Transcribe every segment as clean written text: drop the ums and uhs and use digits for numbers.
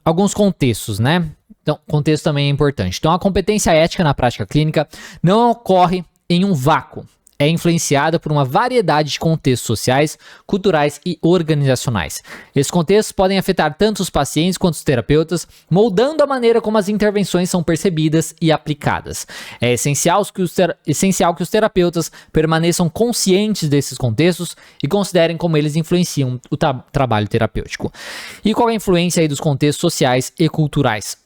alguns contextos, né? Então, contexto também é importante. Então, a competência ética na prática clínica não ocorre em um vácuo. É influenciada por uma variedade de contextos sociais, culturais e organizacionais. Esses contextos podem afetar tanto os pacientes quanto os terapeutas, moldando a maneira como as intervenções são percebidas e aplicadas. É essencial que os terapeutas permaneçam conscientes desses contextos e considerem como eles influenciam o trabalho terapêutico. E qual é a influência aí dos contextos sociais e culturais?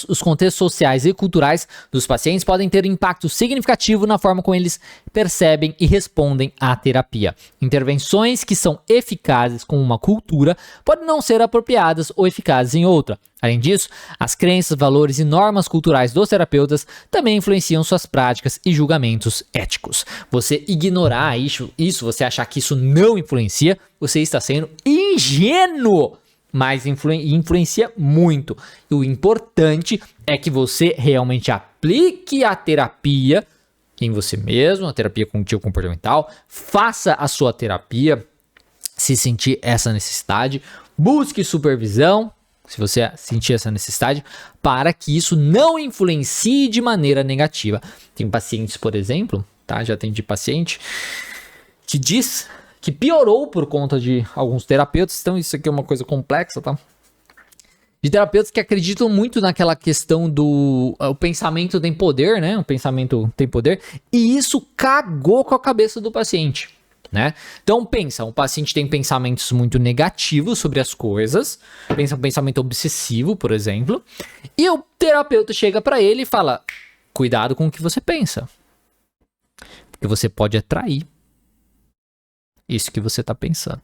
Os contextos sociais e culturais dos pacientes podem ter impacto significativo na forma como eles percebem e respondem à terapia. Intervenções que são eficazes com uma cultura podem não ser apropriadas ou eficazes em outra. Além disso, as crenças, valores e normas culturais dos terapeutas também influenciam suas práticas e julgamentos éticos. Você ignorar isso, você achar que isso não influencia, você está sendo ingênuo. Mas influencia muito. E o importante é que você realmente aplique a terapia em você mesmo, a terapia cognitivo-comportamental, faça a sua terapia, se sentir essa necessidade, busque supervisão, se você sentir essa necessidade, para que isso não influencie de maneira negativa. Tem pacientes, por exemplo, tá? Já atendi paciente que diz que piorou por conta de alguns terapeutas. Então isso aqui é uma coisa complexa, tá? De terapeutas que acreditam muito naquela questão do o pensamento tem poder, né? O pensamento tem poder. E isso cagou com a cabeça do paciente, né? Então pensa, um paciente tem pensamentos muito negativos sobre as coisas, pensa um pensamento obsessivo, por exemplo, e o terapeuta chega pra ele e fala: cuidado com o que você pensa, porque você pode atrair isso que você tá pensando.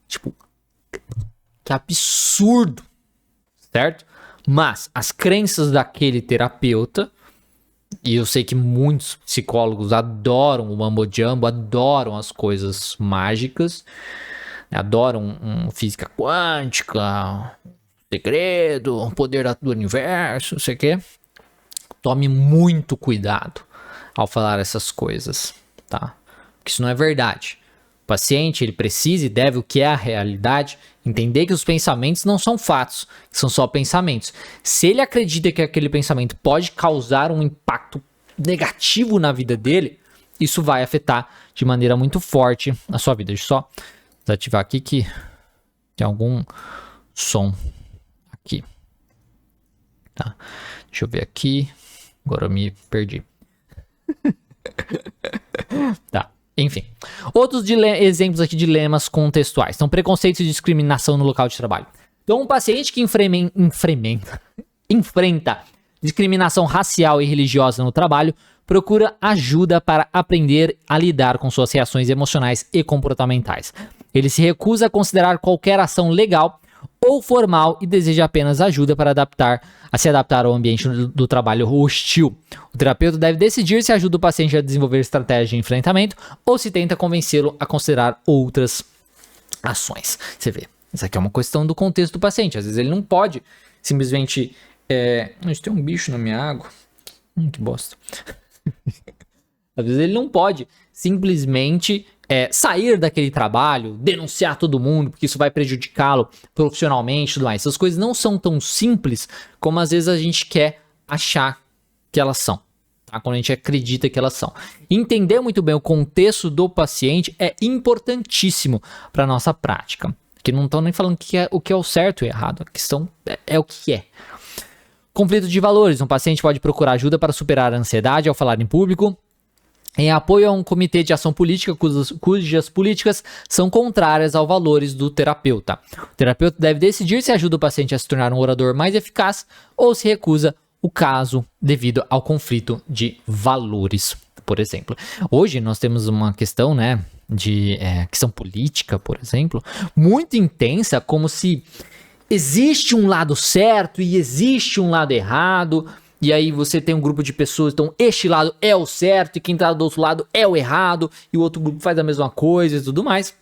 Tipo, que absurdo, certo? Mas as crenças daquele terapeuta, e eu sei que muitos psicólogos adoram o mambo-jumbo, adoram as coisas mágicas, adoram física quântica, segredo, poder do universo, não sei o quê. Tome muito cuidado ao falar essas coisas, tá? Porque isso não é verdade. O paciente, ele precisa e deve, o que é a realidade, entender que os pensamentos não são fatos, que são só pensamentos. Se ele acredita que aquele pensamento pode causar um impacto negativo na vida dele, isso vai afetar de maneira muito forte a sua vida. Deixa eu só desativar aqui que tem algum som aqui. Tá. Deixa eu ver aqui. Agora eu me perdi. Tá. Enfim, outros exemplos aqui de dilemas contextuais. Então, preconceito e discriminação no local de trabalho. Então, um paciente que enfrenta discriminação racial e religiosa no trabalho procura ajuda para aprender a lidar com suas reações emocionais e comportamentais. Ele se recusa a considerar qualquer ação legal ou formal e deseja apenas ajuda para se adaptar ao ambiente do trabalho hostil. O terapeuta deve decidir se ajuda o paciente a desenvolver estratégia de enfrentamento ou se tenta convencê-lo a considerar outras ações. Você vê, isso aqui é uma questão do contexto do paciente. Às vezes ele não pode simplesmente... tem um bicho na minha água. Que bosta. Às vezes ele não pode simplesmente sair daquele trabalho, denunciar todo mundo, porque isso vai prejudicá-lo profissionalmente e tudo mais. Essas coisas não são tão simples como às vezes a gente quer achar que elas são, tá? Quando a gente acredita que elas são. Entender muito bem o contexto do paciente é importantíssimo para nossa prática. Que não estão nem falando o que é o certo e errado, a questão é o que é. Conflito de valores. Um paciente pode procurar ajuda para superar a ansiedade ao falar em público, em apoio a um comitê de ação política cujas políticas são contrárias aos valores do terapeuta. O terapeuta deve decidir se ajuda o paciente a se tornar um orador mais eficaz ou se recusa o caso devido ao conflito de valores, por exemplo. Hoje nós temos uma questão, né, de questão política, por exemplo, muito intensa, como se existe um lado certo e existe um lado errado. E aí você tem um grupo de pessoas, então este lado é o certo e quem tá do outro lado é o errado, e o outro grupo faz a mesma coisa e tudo mais.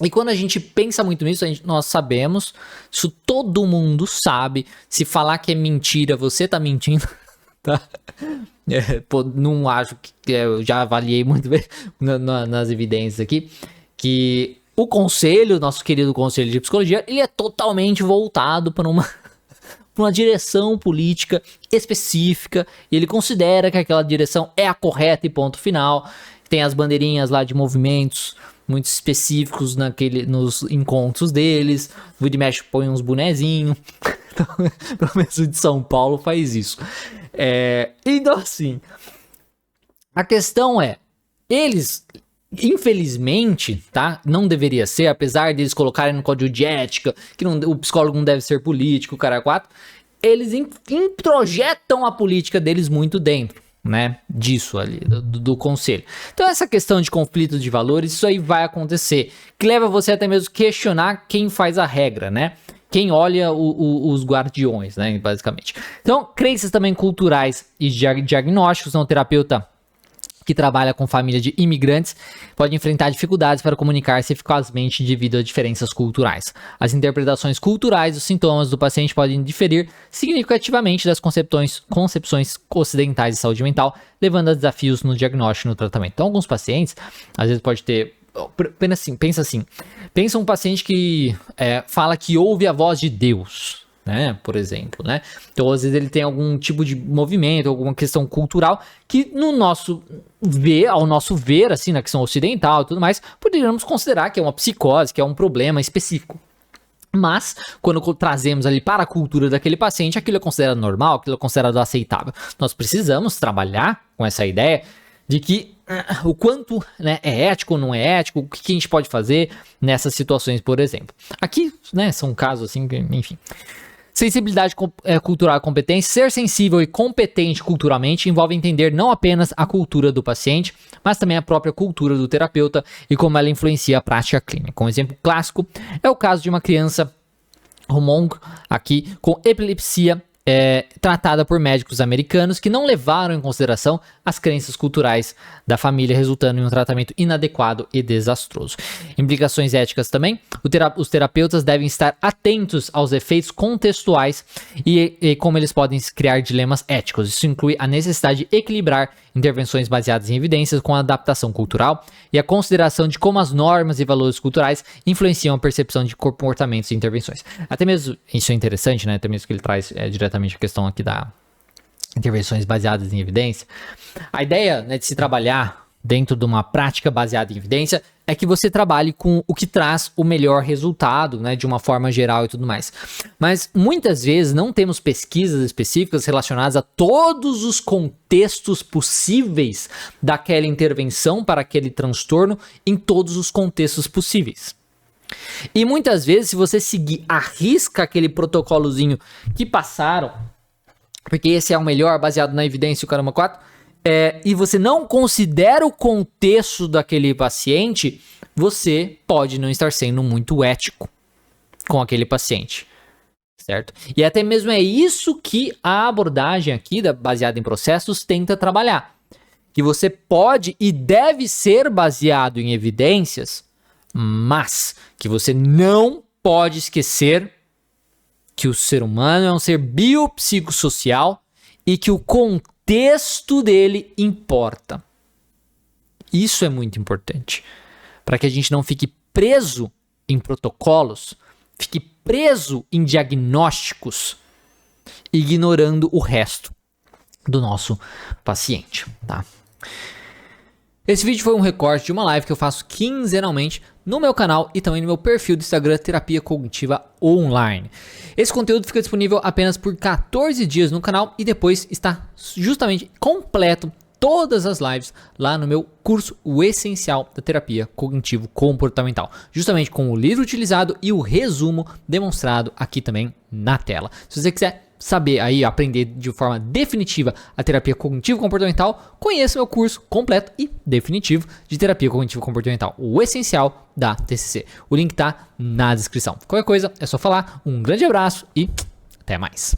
E quando a gente pensa muito nisso, nós sabemos, isso todo mundo sabe, se falar que é mentira, você tá mentindo, tá? Não acho que eu já avaliei muito bem nas evidências aqui, que O conselho, nosso querido conselho de psicologia, ele é totalmente voltado para uma direção política específica, e ele considera que aquela direção é a correta e ponto final. Tem as bandeirinhas lá de movimentos muito específicos nos encontros deles. O Vira e Mexe põe uns bonezinhos. Então, pelo menos o de São Paulo faz isso. Então, assim, a questão é, eles, infelizmente, tá? Não deveria ser, apesar deles colocarem no código de ética que o psicólogo não deve ser político, o cara 4, eles introjetam a política deles muito dentro, né, disso ali, do conselho. Então essa questão de conflito de valores, isso aí vai acontecer, que leva você até mesmo questionar quem faz a regra, né, quem olha os guardiões, né, basicamente. Então, crenças também culturais e diagnósticos. Um terapeuta que trabalha com família de imigrantes pode enfrentar dificuldades para comunicar-se eficazmente devido a diferenças culturais. As interpretações culturais dos sintomas do paciente podem diferir significativamente das concepções ocidentais de saúde mental, levando a desafios no diagnóstico e no tratamento. Então, alguns pacientes, às vezes pode ter... Pensa um paciente que fala que ouve a voz de Deus, né, por exemplo, né? Então, às vezes ele tem algum tipo de movimento, alguma questão cultural que ao nosso ver, assim, na questão ocidental e tudo mais, poderíamos considerar que é uma psicose, que é um problema específico. Mas, quando trazemos ali para a cultura daquele paciente, aquilo é considerado normal, aquilo é considerado aceitável. Nós precisamos trabalhar com essa ideia de que o quanto, né, é ético ou não é ético, o que a gente pode fazer nessas situações, por exemplo. Aqui, né, são casos assim, enfim... Sensibilidade cultural e competência. Ser sensível e competente culturalmente envolve entender não apenas a cultura do paciente, mas também a própria cultura do terapeuta e como ela influencia a prática clínica. Um exemplo clássico é o caso de uma criança Romong, aqui, com epilepsia, tratada por médicos americanos que não levaram em consideração as crenças culturais da família, resultando em um tratamento inadequado e desastroso. Implicações éticas também. Os terapeutas devem estar atentos aos efeitos contextuais e como eles podem criar dilemas éticos. Isso inclui a necessidade de equilibrar intervenções baseadas em evidências com a adaptação cultural e a consideração de como as normas e valores culturais influenciam a percepção de comportamentos e intervenções. Até mesmo, isso é interessante, né? Até mesmo que ele traz diretamente a questão aqui da intervenções baseadas em evidência. A ideia, né, de se trabalhar dentro de uma prática baseada em evidência é que você trabalhe com o que traz o melhor resultado, né, de uma forma geral e tudo mais. Mas muitas vezes não temos pesquisas específicas relacionadas a todos os contextos possíveis daquela intervenção para aquele transtorno em todos os contextos possíveis. E muitas vezes, se você seguir à risca aquele protocolozinho que passaram, porque esse é o melhor baseado na evidência e o caramba 4, e você não considera o contexto daquele paciente, você pode não estar sendo muito ético com aquele paciente, certo? E até mesmo é isso que a abordagem aqui, baseada em processos, tenta trabalhar. Que você pode e deve ser baseado em evidências, mas que você não pode esquecer que o ser humano é um ser biopsicossocial e que o contexto dele importa. Isso é muito importante, para que a gente não fique preso em protocolos, fique preso em diagnósticos, ignorando o resto do nosso paciente, tá? Esse vídeo foi um recorte de uma live que eu faço quinzenalmente no meu canal e também no meu perfil do Instagram Terapia Cognitiva Online. Esse conteúdo fica disponível apenas por 14 dias no canal e depois está justamente completo todas as lives lá no meu curso O Essencial da Terapia Cognitivo Comportamental, justamente com o livro utilizado e o resumo demonstrado aqui também na tela. Se você quiser saber aí, aprender de forma definitiva a terapia cognitivo-comportamental, conheça meu curso completo e definitivo de terapia cognitivo-comportamental, o essencial da TCC. O link tá na descrição. Qualquer coisa é só falar. Um grande abraço e até mais.